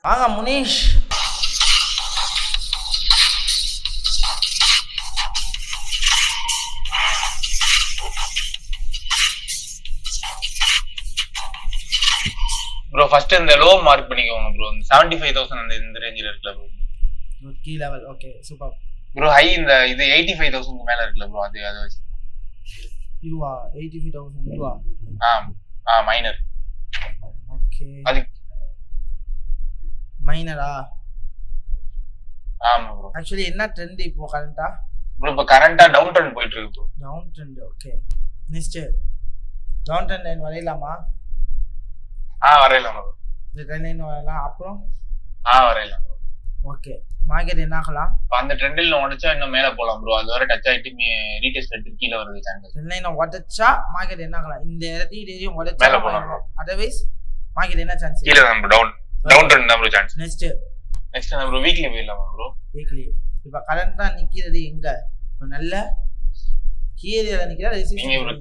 வாங்க Munish. Bro first இந்த low mark பண்ணிக்கோங்க ப்ரோ. 75000 அந்த இந்த ரேஞ்சில இருக்குல bro. Key level. Okay super bro. High இந்த இது 85000 க்கு மேல இருக்குல ப்ரோ. அது வச்சு இதுவா 85000 இதுவா? மைனர். ஓகே அது மைனரா? ஆமா ப்ரோ. एक्चुअली என்ன ட்ரெண்ட் இப்போ கரண்டா? ப்ரோ இப்ப கரண்டா டவுன் ட்ரெண்ட் போயிட்டு இருக்கு bro. Down trend. Okay next down trend line வரையலாமா? வரையலாம் ப்ரோ. இந்த ட்ரெண்ட் லைன் வரலாம். அப்புறம் வரையலாம் ப்ரோ. ஓகே மார்க்கெட் என்ன ஆகலாம்? அந்த ட்ரெண்டில் உடைச்சா இன்னும் மேல போலாம் ப்ரோ. அது வரை டச் ஆயிட்டு ரீடெஸ்ட் எடுத்து கீழ வருது சான்ஸ். ட்ரெண்ட் லைன் உடைச்சா மார்க்கெட் என்ன ஆகலாம்? இந்த இடத்தையும் உடைச்சா மேல போலாம் ப்ரோ. அதர்வைஸ் மார்க்கெட் என்ன சான்ஸ்? கீழ தான் ப்ரோ. டவுன் ட்ரெண்ட் தான் ப்ரோ சான்ஸ். நெக்ஸ்ட் என்ன ப்ரோ? வீக்லி போயிடலாமா ப்ரோ? வீக்லி. இப்ப கரண்டா நிக்கிறது எங்க? நல்ல கீ ஏரியால நிக்குதா? நீங்க ப்ரோ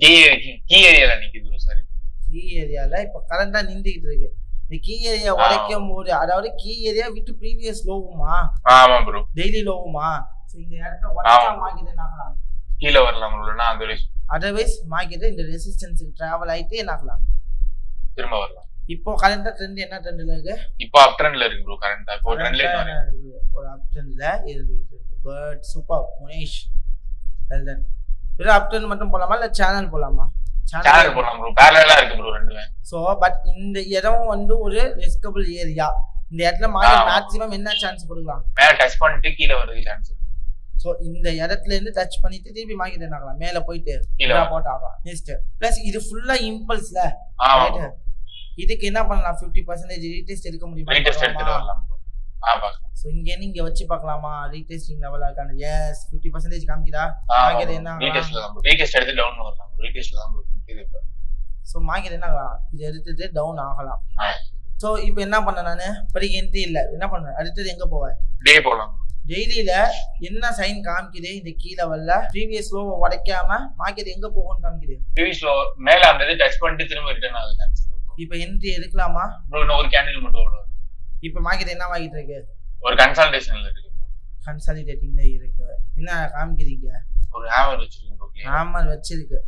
கீ ஏரியால நிக்குது ப்ரோ. சாரி கீ ஏரியால இப்ப கரண்டா நின்றுகிட்டு இருக்கு. இந்த கீ ஏரியா உடைக்கும் போது அதாவது கீ ஏரியா விட்டு ப்ரீவியஸ் லோவுமா? ஆமா ப்ரோ. டெய்லி லோவுமா? சோ இந்த இடத்தை உடைச்சா மார்க்கெட் என்ன ஆகலாம்? கீழ வரலாம் ப்ரோ. அதர்வைஸ் மார்க்கெட் இந்த ரெசிஸ்டன்ஸ்க்கு டிராவல் ஆயிட்டு என்ன ஆகலாம்? திரும்ப வரலாம். இப்போ கரண்டா ட்ரெண்ட் என்ன ட்ரெண்ட்ல இருக்கு? இப்போ அப் ட்ரெண்ட்ல இருக்கு ப்ரோ. கரண்டா இப்போ ட்ரெண்ட்ல இருக்கு. ஒரு அப் ட்ரெண்ட்ல இருக்கு. Good super Munish. Well done. இது அப் ட்ரெண்ட் மட்டும் போலாமா இல்ல சேனல் போலாமா? சேனல் போலாம் ப்ரோ. parallel-ஆ இருக்கு ப்ரோ ரெண்டுமே. சோ பட் இந்த இடம் வந்து ஒரு ரிஸ்கபிள் ஏரியா. இந்த இடத்துல மார்க்கெட் மேக்ஸिमम என்ன சான்ஸ் கொடுக்கலாம்? மேல டச் பண்ணிட்டு கீழ வரதுக்கு சான்ஸ் இருக்கு. சோ இந்த இடத்துல இருந்து டச் பண்ணிட்டு திருப்பி மார்க்கெட் என்ன ஆகலாம்? மேல போயிட்டு கீழ போட் ஆகலாம். நெக்ஸ்ட் பிளஸ் இது ஃபுல்லா இம்பல்ஸ்ல. ஆமா. இதுக்கு என்ன பண்ணலாம்? 50% ரீடெஸ்ட் எடுக்க முடியுமா? ரீடெஸ்ட் எடுத்துட்டு வரலாம் ப்ரோ. பார்க்கலாம். சோ இங்க நீங்க வச்சு பார்க்கலாமா? ரீடெஸ்டிங் லெவலா இருக்கானே. எஸ் 50% காமிக்குதா? மார்க்கெட் என்ன ஆகலாம்? ரீடெஸ்ட்ல தான் ப்ரோ. ரீடெஸ்ட் எடுத்து டவுன் வரலாம். ரீடெஸ்ட்ல தான் ப்ரோ இது இப்ப. சோ மார்க்கெட் என்ன ஆகலாம்? இது எடுத்துட்டு டவுன் ஆகலாம். சோ இப்போ என்ன பண்ண நானு? பரிக்கு என்ட்ரி இல்ல. என்ன பண்ண? அடுத்து எங்க போவ? டே போலாம். டெய்லில என்ன சைன் காமிக்குது? இந்த கீ லெவல்ல ப்ரீவியஸ் லோ உடைக்காம மார்க்கெட் எங்க போகும்னு காமிக்குது. ப்ரீவியஸ் லோ மேல அந்த இது டச் பண்ணிட்டு திரும்ப ரிட்டர்ன் ஆகுது சான்ஸ். இப்போ என்ட்ரி எடுக்கலாமா? ப்ரோ இன்னும் ஒரு கேண்டில் மட்டும் ஓடும். இப்போ மார்க்கெட் என்ன ஆகிட்டு இருக்கு? ஒரு கன்சாலிடேஷன்ல இருக்கு. கன்சாலிடேட்டிங்ல இருக்கு. என்ன காமிக்கிறீங்க? ஒரு ஹேமர் வச்சிருக்கு ப்ரோ. ஹேமர் வச்சிருக்கு.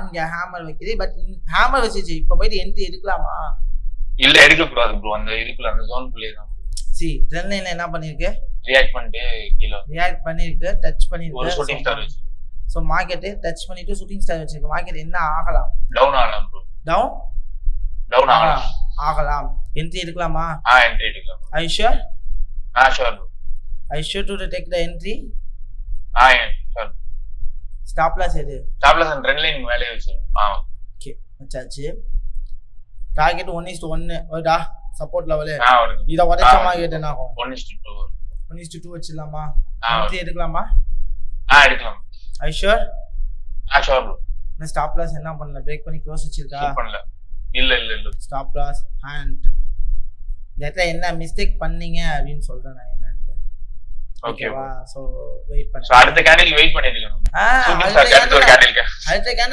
இங்க ஹேமர் வைக்குது. பட் ஹேமர் வச்சிச்சு. இப்போ போய் என்ட்ரி எடுக்கலாமா? இல்ல எடுக்க கூடாது ப்ரோ. அந்த இதுக்குள்ள அந்த ஜோன் குள்ளே தான். ட்ரெண்ட் லைன்ல என்ன பண்ணிருக்கு? ரியாக்ட் பண்ணிட்டு கீழ ரியாக்ட் பண்ணிருக்கு. டச் பண்ணிருக்கு. ஒரு ஷூட்டிங் ஸ்டார் வச்சிருக்கு. சோ மார்க்கெட் டச் பண்ணிட்டு ஷூட்டிங் ஸ்டார் வச்சிருக்கு. மார்க்கெட் என்ன ஆகலாம்? டவுன் ஆகலாம் ப்ரோ. டவுன் ஆகலாம். என்ட்ரி எடுக்கலாமா? என்ட்ரி எடுக்கலாம். Are you sure? sure bro. Are you sure to take the entry? sure. Stop loss எது? Stop loss and trend line மேலே வச்சிருக்கோம். ஓகே வச்சாச்சு. டார்கெட் 1:1 ஓடா சப்போர்ட் லெவல். இத உடைச்ச மார்க்கெட் என்ன ஆகும்? 1:2. 1:2 வச்சிடலாமா? என்ட்ரி எடுக்கலாமா? எடுக்கலாம். Are you sure? sure bro. நான் ஸ்டாப் லாஸ் என்ன பண்ணல? பிரேக் பண்ணி க்ளோஸ் வச்சிருக்கா? பண்ணல. இல்ல. ஸ்டாப் லாஸ் அண்ட் நேத்துல என்ன மிஸ்டேக் பண்ணீங்க அப்படினு சொல்றேன் நான் என்னன்னு. ஓகேவா? சோ வெயிட் பண்ணு. சோ அடுத்த கேண்டில் வெயிட் பண்ணிருக்கணும்.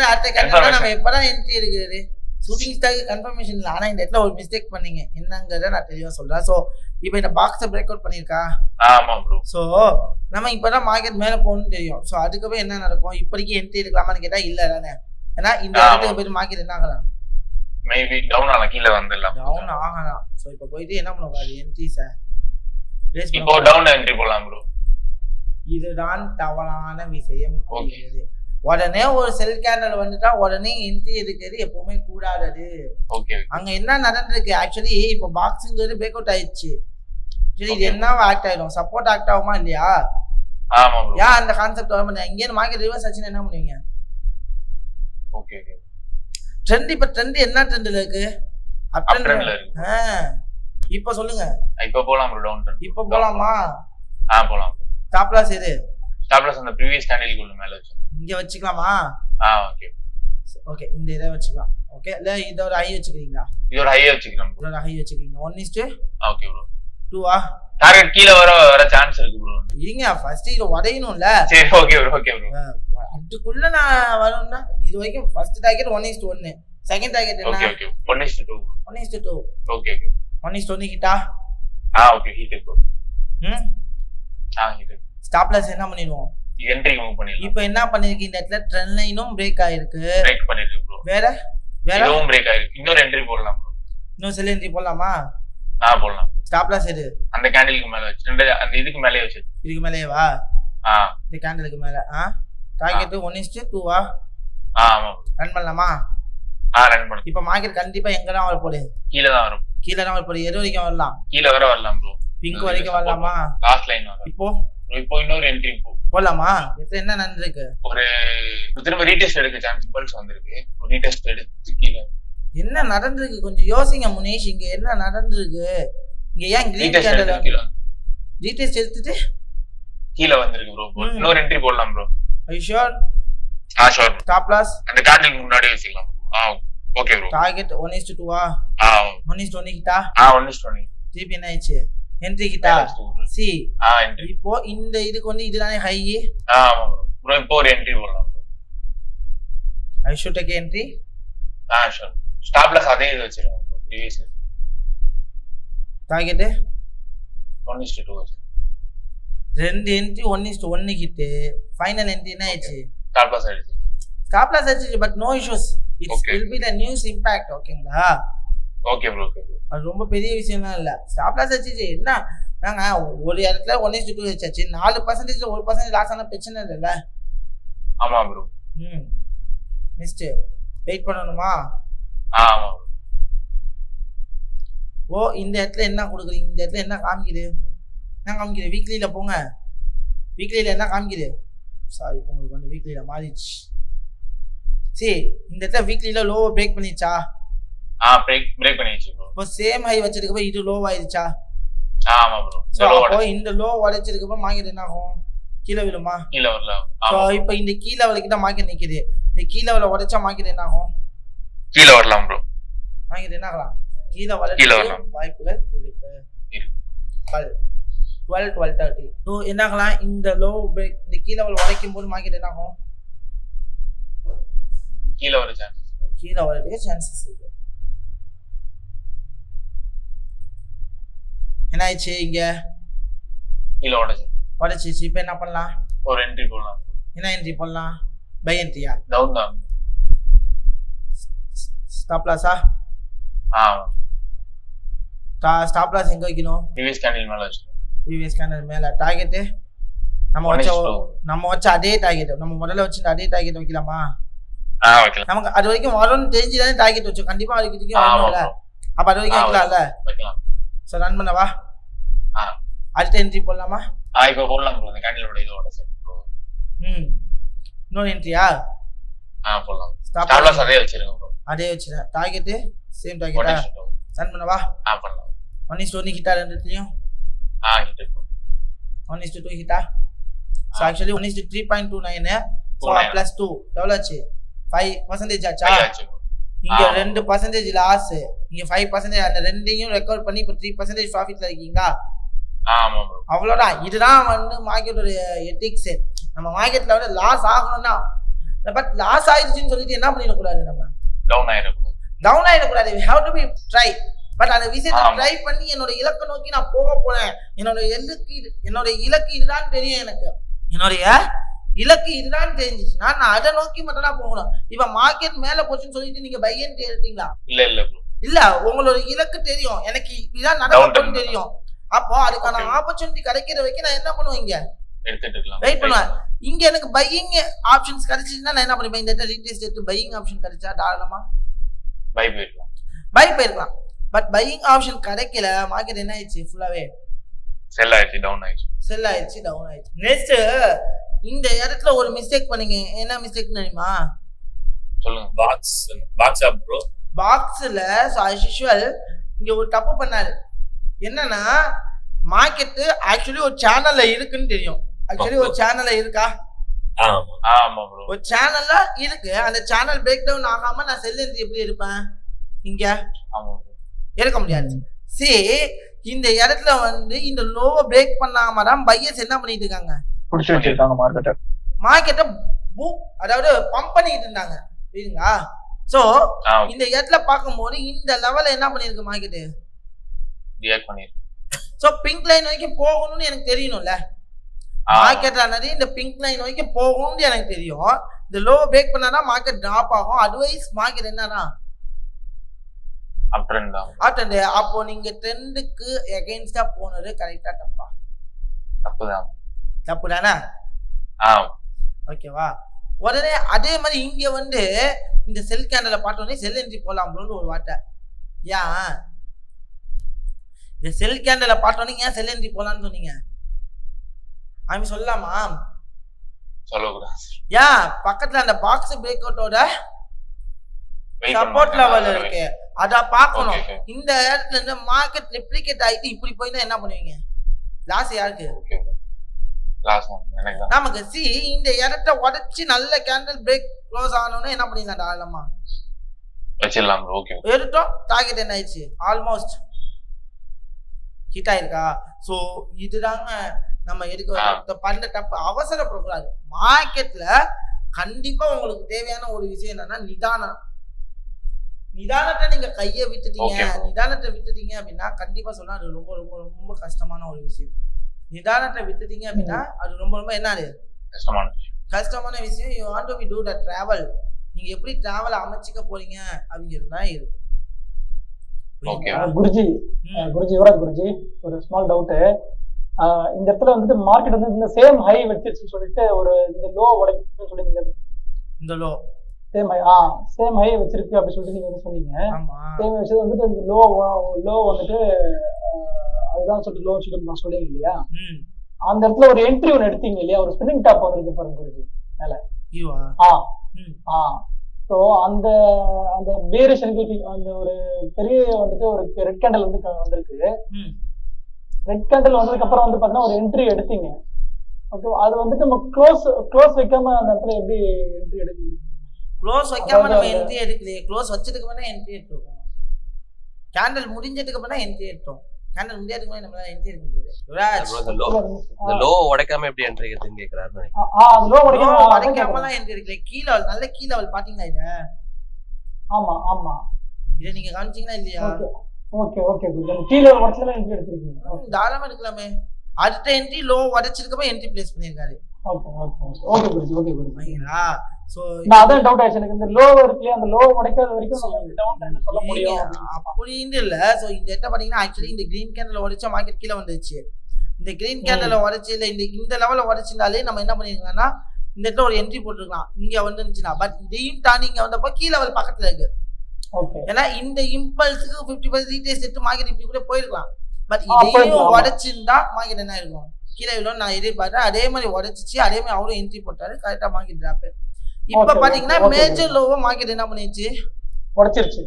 அடுத்த கேண்டில் நம்ம எப்பதான் என்ட்ரி எடுக்குறது? ஷூட்டிங் ஸ்டார் கன்ஃபர்மேஷன் இல்ல. ஆனா இந்த இடத்துல ஒரு மிஸ்டேக் பண்ணீங்க. என்னங்கறத நான் தெளிவா சொல்றேன். சோ இப்போ இந்த பாக்ஸை பிரேக் அவுட் பண்ணிருக்கா? ஆமா ப்ரோ. சோ நம்ம இப்பதான் மார்க்கெட் மேல போகணும்னு தெரியும். சோ அதுக்கப்புறம் என்ன நடக்கும்? இப்போதைக்கு என்ட்ரி எடுக்கலாமான்னு கேட்டா இல்ல தானே. ஏன்னா இந்த இடத்துக்கு போயிட்டு மார்க்கெட் என்ன ஆகலாம்? மேபி டவுன் ஆகலாம். கீழ வந்துடலாம். டவுன் ஆகலாம். சோ இப்போ போயிட்டு என்ன பண்ணுவாங்க? என்ட்ரிஸ பிளேஸ் இப்போ டவுன் என்ட்ரி போலாம் ப்ரோ. இதுதான் தவறான விஷயம். உடனே ஒரு செல் கேண்டல் வந்துட்டா உடனே என்ட்ரி எடுக்கிறது எப்பவுமே கூடாதது. அங்க என்ன நடந்திருக்கு? ஆக்சுவலி இப்போ பாக்ஸிங்கிறது பிரேக் அவுட் ஆயிடுச்சு. சரி இது என்ன ஆக்ட் ஆயிடும்? சப்போர்ட் ஆக்ட் ஆகுமா இல்லையா? ஆமா ப்ரோ. யா அந்த கான்செப்ட் வர மாட்டேங்க. இங்க மார்க்கெட் ரிவர்ஸ் ஆச்சுன்னா என்ன பண்ணுவீங்க? ஓகே. ட்ரெண்ட் இப்ப ட்ரெண்ட் என்ன ட்ரெண்ட்ல இருக்கு? அப் ட்ரெண்ட்ல இருக்கு. இப்போ சொல்லுங்க. இப்போ போலாம் ப்ரோ. Down trend. இப்போ போலாமா? போலாம். ஸ்டாப் லாஸ் எது? ஸ்டாப் லாஸ் அந்த ப்ரீவியஸ் கேண்டிலுக்கு மேல வச்சு இங்க வச்சுக்கலாமா? ஓகே இந்த இத வச்சுக்கலாம். ஓகே இல்ல இத ஒரு ஹை வச்சுக்கிறீங்களா? இது ஒரு ஹை வச்சுக்கிறேன். இது ஒரு ஹை வச்சுக்கிறீங்க. 1:2 ஓகே ப்ரோ. 2 டார்கெட் கீழ வர சான்ஸ் இருக்கு ப்ரோ. இருங்க ஃபர்ஸ்ட் இது உடையணும்ல. சரி ஓகே ப்ரோ. அதுக்குள்ள நான் வரணும்னா இது வரைக்கும் ஃபர்ஸ்ட் டார்கெட் 1:1. செகண்ட் டார்கெட் என்ன? ஓகே 1:2. 1:2. ஓகே 1:1 கிட்டா okay hit bro. Hit. Stop loss என்ன பண்ணிடுவோம், என்ட்ரி மூவ் பண்ணிடலாம். இப்போ என்ன பண்ணிருக்கு, இந்த இடத்துல ட்ரெண்ட் லைனும் பிரேக் ஆயிருக்கு. பிரேக் பண்ணிருக்கு ப்ரோ. வேற இதுவும் பிரேக் ஆயிருக்கு. இன்னொரு என்ட்ரி போடலாம் ப்ரோ. இன்னும் செல் என்ட்ரி போடலாமா? போடலாம். ஸ்டாப் லாஸ் எது? அந்த கேண்டிலுக்கு மேல வச்சு அந்த இதுக்கு மேலயே வச்சு. இதுக்கு மேலயே வா. இந்த கேண்டிலுக்கு மேல. டார்கெட் 1:2 ஆமா. ரன் பண்ணலாமா? ரன் பண்ணு. இப்போ மார்க்கெட் கண்டிப்பா எங்க தான் வர போகுது? கீழ தான் வரும். கீழ தான் வர போகுது. எது வரைக்கும் வரலாம்? கீழ வர வரலாம் ப்ரோ. பிங்க் வரைக்கும் வரலாமா? லாஸ்ட் லைன் வரும். இப்போ இன்னொரு என்ட்ரி போடலாமா? இது என்ன நடந்திருக்கு? ஒரு திரும்ப ரீடெஸ்ட் எடுக்க சான்ஸ் இம்பல்ஸ் வந்திருக்கு. ரீடெஸ்ட் எடுத்து கீழ என்ன நடந்திருக்கு கொஞ்சம் யோசிங்க முனேஷ். இங்க என்ன நடந்திருக்கு? இங்க ஏன் கிரீன் கேண்டல் ரீடெஸ்ட் எடுத்துட்டு கீழ வந்திருக்கு ப்ரோ. இன்னொரு என்ட்ரி போடலாம் ப்ரோ. ஐ ஷூர்? ஷூர். ஸ்டாப் லாஸ் அந்த கேண்டிலுக்கு முன்னாடி வச்சுக்கலாம். Okay bro. டார்கெட் 1:2 1:1 கிட்ட 1:1 திருப்பி என்ன ஆயிடுச்சு? என்ட்ரி கிட்ட சி இப்போ இந்த இதுக்கு வந்து இதுதானே ஹை. ஆமா ப்ரோ. இப்போ ஒரு என்ட்ரி போடலாம் bro. I should take entry. Sure. Stop loss அதே இது வச்சிருங்க ப்ரோ. ப்ரீவியஸ் டார்கெட் 1:2 வச்சு. ரெண்டு என்ட்ரி 1:1 கிட்ட ஃபைனல் என்ட்ரி என்ன ஆயிடுச்சு? ஸ்டாப் லாஸ் ஆயிடுச்சு. ஸ்டாப் லாஸ் ஆயிடுச்சு. But no issues. It's will be the news impact. ஓகேங்களா? Okay bro. அது ரொம்ப பெரிய விஷயம்லாம் இல்ல. ஸ்டாப் லாஸ் ஆச்சு என்ன, நாங்க ஒரு இடத்துல 1:2 வச்சாச்சு. 4% 1% லாஸ் ஆன பிரச்சனை இல்லைல்ல. ஆமா ப்ரோ. நெக்ஸ்ட் வெயிட் பண்ணணுமா? ஆமா. இந்த இடத்துல என்ன கொடுக்குறீங்க? இந்த இடத்துல என்ன காமிக்குது? என்ன காமிக்குது? வீக்லியில போங்க. வீக்லியில என்ன காமிக்குது? சாரி, உங்களுக்கு வந்து வீக்லியில மாறிடுச்சு. சரி, இந்த இடத்துல வீக்லியில லோவை பிரேக் பண்ணிச்சா? பிரேக் பண்ணிடுச்சு ப்ரோ. இப்போ சேம் ஹை வச்சிருக்கப்ப இது லோ ஆயிடுச்சா? ஆமா ப்ரோ. சோ அப்போ இந்த லோ உடைச்சிருக்கப்ப மார்க்கெட் என்ன ஆகும்? கீழே விழுமா? கீழே வரல. சோ இப்போ இந்த கீழே வரைக்கும் தான் மார்க்கெட் நிக்குது. இந்த கீழே வர உடைச்சா மார்க்கெட் என்ன ஆகும்? கீழே வரலாம் ப்ரோ. மார்க்கெட் என்ன ஆகலாம்? கீழே வர வாய்ப்புகள் இருக்கு. 12:30. ஸோ என்ன ஆகலாம்? இந்த லோ பிரேக் இந்த கீழே வர உடைக்கும் போது மார்க்கெட் என்ன ஆகும்? கீழே வர சான்சஸ். கீழே வரதுக்கு சான்சஸ் இருக்கு. என்ன ஆயிடுச்சு? இங்க கீழே உடைச்சிச்சு. இப்போ என்ன பண்ணலாம்? ஒரு என்ட்ரி போடலாம். என்ன என்ட்ரி போடலாம்? பை என்ட்ரியா? டவுன் தான். ஸ்டாப் லாஸா? ஸ்டாப் லாஸ் எங்க வைக்கணும்? ப்ரீவியஸ் கேண்டில் மேல வச்சுக்கணும். ப்ரீவியஸ் கேண்டில் மேல. டார்கெட் நம்ம வச்ச அதே டார்கெட், நம்ம முதல்ல வச்சிருந்த அதே டார்கெட் வைக்கலாமா? வைக்கலாம். நமக்கு அது வரைக்கும் வரும்னு தெரிஞ்சுதானே டார்கெட் வச்சோம். கண்டிப்பா அது வரைக்கும் வரும்ல. அப்ப அது வரைக்கும் வைக்கலாம்ல. சோ ரன் பண்ணவா? அடுத்த என்ட்ரி போடலாமா? இப்போ போடலாம் ப்ரோ. அந்த கேண்டிலோட இதோட செட் ப்ரோ. இன்னொரு என்ட்ரியா? போடலாம். ஸ்டாப் லாஸ் அதே வச்சிருங்க ப்ரோ. அதே வச்சிரேன். டார்கெட் சேம் டார்கெட்டா? ரன் பண்ணவா? பண்ணலாம். 1:1 கிட்ட ரெண்டுலயும் ஹிட் ப்ரோ. 1:2 கிட்ட. So actually 1:3.29. சோ +2 எவ்வளவு ஆச்சு? 5% ஆச்சா? இங்க 2% லாஸ், இங்க 5%. அந்த ரெண்டையும் ரெக்கவர் பண்ணி இப்போ 3% ப்ராஃபிட்ல இருக்கீங்களா? ஆமா ப்ரோ. அவ்வளவுதான். இதுதான் வந்து மார்க்கெட்டோட எத்திக்ஸ். நம்ம மார்க்கெட்ல வந்து லாஸ் ஆகணும்னா, பட் லாஸ் ஆயிடுச்சுன்னு சொல்லிட்டு என்ன பண்ணிடக்கூடாது? நம்ம டவுன் ஆயிடக்கூடாது. we have to be try. But அந்த விஷயத்தை ட்ரை பண்ணி என்னோட இலக்கை நோக்கி நான் போக போறேன். என்னோட இலக்கு இதுதான் தெரியும். எனக்கு என்னுடைய இலக்கு இதுதான் தெரிஞ்சிச்சுன்னா நான் அதை நோக்கி மட்டும் தான் போகணும். இப்ப மார்க்கெட் மேல போச்சுன்னு சொல்லிட்டு நீங்க பை என்ட்ரி எடுத்தீங்களா? இல்ல, உங்களோட இலக்கு தெரியும். எனக்கு இதுதான் நடக்கும் தெரியும். அப்போ அதுக்கான ஆப்பர்ச்சுனிட்டி கிடைக்கிற வரைக்கும் நான் என்ன பண்ணுவேன்? வெயிட் பண்ணுவேன். இங்க எனக்கு பையிங் ஆப்ஷன்ஸ் கிடைச்சிச்சுன்னா நான் என்ன பண்ணுவேன்? இந்த ரீடெஸ்ட் எடுத்து பையிங் ஆப்ஷன் கிடைச்சா தாராளமா பை போயிருக்கலாம். பட் பையிங் ஆப்ஷன் கிடைக்கல. மார்க்கெட் என்ன ஆயிடுச்சு? ஃபுல்லாவே செல் ஆயிடுச்சு, டவுன் ஆயிடுச்சு. நெக்ஸ்ட் இந்த இடத்துல ஒரு மிஸ்டேக் பண்ணீங்க. என்ன மிஸ்டேக் தெரியுமா? சொல்லுங்க. பாக்ஸ் அப் ப்ரோ. பாக்ஸ்ல as usual இங்க ஒரு தப்பு பண்ணாரு. என்னன்னா மார்க்கெட் ஆக்சுவலி ஒரு சேனல்ல இருக்குன்னு தெரியும். ஆக்சுவலி ஒரு சேனல்ல இருக்கா? ஆமா ப்ரோ. ஒரு சேனல்ல இருக்கு. அந்த சேனல் பிரேக் டவுன் ஆகாம நான் செல் என்ட்ரி எப்படி எடுப்பேன்? இங்க எடுக்க முடியாது. சரி, இந்த இடத்துல வந்து இந்த லோவை பிரேக் பண்ணாம தான் பையர்ஸ் என்ன பண்ணிட்டு இருக்காங்க? புடிச்சு வச்சிருக்காங்க மார்க்கெட்டை அதாவது பம்ப் பண்ணிட்டு இருந்தாங்க. புரியுதுங்களா? சோ இந்த இடத்துல பார்க்கும்போது இந்த லெவல்ல என்ன பண்ணிருக்கு மார்க்கெட்? ரியாக்ட் பண்ணிருக்கு. சோ பிங்க் லைன் வரைக்கும் போகணும்னு எனக்கு தெரியணும்ல. மார்க்கெட் ஆனது இந்த பிங்க் லைன் வரைக்கும் போகும்னு எனக்கு தெரியும். இந்த லோ பிரேக் பண்ணாதான் மார்க்கெட் டிராப் ஆகும். அதர்வைஸ் மார்க்கெட் என்னன்னா அப் ட்ரெண்ட் தான். அப்போ நீங்க ட்ரெண்டுக்கு எகைன்ஸ்டா போனது கரெக்டா தப்பா? தப்புதான். தப்பு தானே? ஓகேவா? உடனே அதே மாதிரி இங்க வந்து இந்த செல் கேண்டலை பார்த்தோன்னே செல் என்ட்ரி போடலாம் ப்ரோன்னு ஒரு வார்த்தை. ஏன் இந்த செல் கேண்டலை பார்த்தோன்னே ஏன் செல் என்ட்ரி போடலாம்னு சொன்னீங்க? அவன் சொல்லலாமா? சொல்லக்கூடாது. ஏன் பக்கத்துல அந்த பாக்ஸ் பிரேக் அவுட்டோட சப்போர்ட் லெவல் இருக்கு, அத பார்க்கணும். இந்த இடத்துல இருந்து மார்க்கெட் ரெப்ளிகேட் ஆயிட்டு இப்படி போயினா என்ன பண்ணுவீங்க? லாஸ் யாருக்கு? நமக்கு. சி இந்த இடத்த உடைச்சு நல்ல கேண்டல் பிரேக் க்ளோஸ் ஆனோன்னு என்ன பண்ணிடலாம்? தாராளமா வச்சிடலாம். ஓகே, எடுத்தோம். டார்கெட் என்ன ஆயிடுச்சு? ஆல்மோஸ்ட் ஹிட் ஆயிருக்கா? சோ இதுதாங்க நம்ம எடுக்க பண்ண தப்பு. அவசரப்படக்கூடாது. மார்க்கெட்ல கண்டிப்பா உங்களுக்கு தேவையான ஒரு விஷயம் என்னன்னா நிதானம். நிதானத்தை நீங்க கையை விட்டுட்டீங்க, நிதானத்தை விட்டுட்டீங்க அப்படின்னா கண்டிப்பா சொன்னா அது ரொம்ப ரொம்ப ரொம்ப கஷ்டமான ஒரு விஷயம். நிதானத்தை விட்டுட்டீங்க அப்படின்னா அது ரொம்ப ரொம்ப என்னது கஷ்டமான விஷயம். You want to be to the travel. நீங்க எப்படி டிராவல் அமைச்சிக்க போறீங்க அப்படிங்கிறதுதான் இருக்கு. குருஜி யுவராஜ் குருஜி, ஒரு ஸ்மால் டவுட். இந்த இடத்துல வந்துட்டு மார்க்கெட் வந்து இந்த சேம் ஹை வச்சிருச்சுன்னு சொல்லிட்டு ஒரு இந்த லோ உடைக்குன்னு சொல்லிருந்தீங்க. இந்த லோ சேம் ஹை வச்சிருக்கு அப்படி சொல்லிட்டு நீங்க வந்து சொன்னீங்க. சேம் வச்சது வந்துட்டு இந்த லோ வந்துட்டு அதுதான் சொல்லிட்டு லோ சொல்லிட்டு நான் சொல்லுவீங்க இல்லையா? அந்த இடத்துல ஒரு என்ட்ரி ஒன்று எடுத்தீங்க இல்லையா? ஒரு ஸ்பின்னிங் டாப் வந்துருக்கு பாருங்க குருஜி மேல. ஸோ அந்த அந்த பேரிஷ் அந்த ஒரு பெரிய வந்துட்டு ஒரு ரெட் கேண்டல் வந்து வந்திருக்கு. ரெட் கேண்டல் வந்ததுக்கு அப்புறம் வந்து பாத்தீங்கன்னா ஒரு என்ட்ரி எடுத்தீங்க. ஓகே, அது வந்துட்டு நம்ம க்ளோஸ் வைக்காம அந்த இடத்துல எப்படி என்ட்ரி எடுத்தீங்க? க்ளோஸ் வைக்காம நம்ம என்ட்ரி எடுக்கலையே. க்ளோஸ் வச்சதுக்கு முன்னாடி என்ட்ரி எடுத்துருக்கோம். கேண்டல் முடிஞ்சதுக்கு முன்னாடி என்ட்ரி எடுத்தோம். கேண்டல் முடிஞ்சதுக்கு முன்னாடி நம்மளால என்ட்ரி எடுக்க முடியாது. இந்த லோ உடைக்காம எப்படி என்ட்ரி எடுத்துன்னு கேக்குறாரு. லோ உடைக்காம தான் என்ட்ரி எடுக்கல. கீழ நல்ல கீழ லெவல் பாத்தீங்களா இத? ஆமா ஆமா, இத நீங்க கவனிச்சீங்களா இல்லையா? ஓகே ஓகே, கீழ உடைச்சல என்ட்ரி எடுத்துருக்கீங்க. தாராளமா எடுக்கலாமே. அடுத்த என்ட்ரி லோ உடைச்சிருக்கப்ப என்ட்ரி பிளேஸ் பண்ணிருக்காரு. Okay okay okay Guruji, okay Guruji. சரிங்களா? சோ நான் அதான் டவுட் ஆயிடுச்சு எனக்கு. இந்த லோ இருக்குல, அந்த லோ உடைக்காத வரைக்கும் நம்ம டவுன் ட்ரெண்ட் சொல்ல முடியும் அப்படின்னு இல்ல. சோ இந்த இடத்த பாத்தீங்கன்னா ஆக்சுவலி இந்த கிரீன் கேண்டல் உடைச்சா மார்க்கெட் கீழ வந்துச்சு. இந்த கிரீன் கேண்டல் உடைச்சு இல்ல இந்த லெவல்ல உடைச்சிருந்தாலே நம்ம என்ன பண்ணிருக்கலாம்னா இந்த இடத்துல ஒரு என்ட்ரி போட்டுருக்கலாம் இங்க வந்துருந்துச்சுன்னா. பட் இதையும் தாண்டி இங்க வந்தப்போ கீழ லெவல் பக்கத்துல இருக்கு. ஏன்னா இந்த இம்பல்ஸுக்கு 50% ரீடேஸ் எடுத்து மார்க்கெட் இப்படி கூட போயிருக்கலாம். பட் இதையும் உடைச்சிருந்தா மார்க்கெட் என்ன இருக்கும்? கீழே இவ்வளோ நான் எதிர்பார்த்தேன். அதே மாதிரி உடைச்சிச்சு. அதே மாதிரி அவரும் என்ட்ரி போட்டாரு. கரெக்டா மார்க்கெட் டிராப். இப்ப பாத்தீங்கன்னா மேஜர் லோவா மார்க்கெட் என்ன பண்ணிச்சு? உடைச்சிச்சு.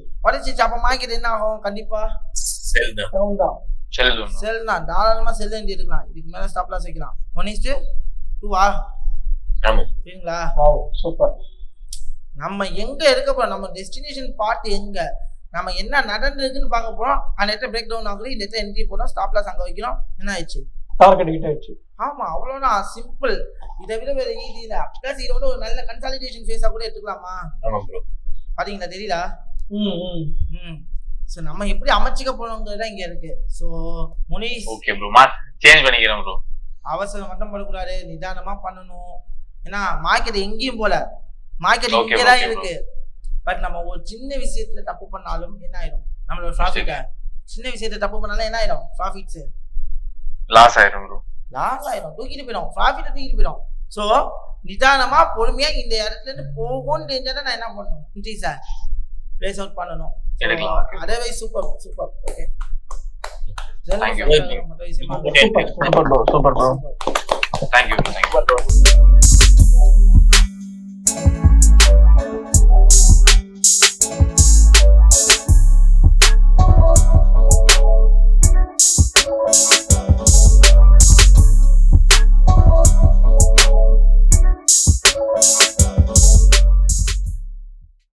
அப்ப மார்க்கெட் என்ன ஆகும்? கண்டிப்பா செல் தான். தாராளமா செல் என்ட்ரி எடுக்கலாம். இதுக்கு மேல ஸ்டாப் லாஸ் வைக்கலாம். 1:2 சரிங்களா? சூப்பர். நம்ம எங்க எடுக்க போறோம்? நம்ம டெஸ்டினேஷன் பார்ட் எங்க? நம்ம என்ன நடந்திருக்குன்னு பார்க்க போறோம். அந்த இடத்துல பிரேக் டவுன் ஆகுது. இந்த இடத்துல என்ட்ரி போடும். ஸ்டாப் லாஸ் அங்க வைக்கிறோம். என்ன ஆயிடுச்சு? டார்கெட் ஹிட் ஆயிடுச்சு. ஆமா, அவ்வளவுதான். சிம்பிள். இதை விட வேற ஈஸி இல்ல. பிளஸ் இது வந்து ஒரு நல்ல கன்சாலிடேஷன் ஃபேஸா கூட எடுத்துக்கலாமா? பாத்தீங்களா? தெரியல. சோ நம்ம எப்படி அமைச்சிக்க போறோம்ங்கறத இங்க இருக்கு. So Munish, okay bro, change பண்ணிக்கிறேன் ப்ரோ. அவசரம் மட்டும் பண்ணக்கூடாது, நிதானமா பண்ணணும். ஏன்னா மார்க்கெட் எங்கேயும் போல, மார்க்கெட் இங்கதான் இருக்கு. பட் நம்ம ஒரு சின்ன விஷயத்துல தப்பு பண்ணாலும் என்ன ஆயிடும்? நம்மளோட ப்ராஃபிட். சின்ன விஷயத்தை தப்பு பண்ணாலும் என்ன ஆயிடும்? ப்ராஃபிட்ஸ் லாஸ் ஆயிடும் ப்ரோ. லாஸ் ஆயிடும். தூக்கிட்டு போயிடும். ப்ராஃபிட் தூக்கிட்டு போயிடும். சோ நிதானமா பொறுமையா இந்த இடத்துல இருந்து போகும்னு தெரிஞ்சா நான் என்ன பண்ணணும்? இன்ட்ரீஸா பிளேஸ் அவுட் பண்ணணும். Otherwise super super. Okay, thank you. Super bro. Thank you.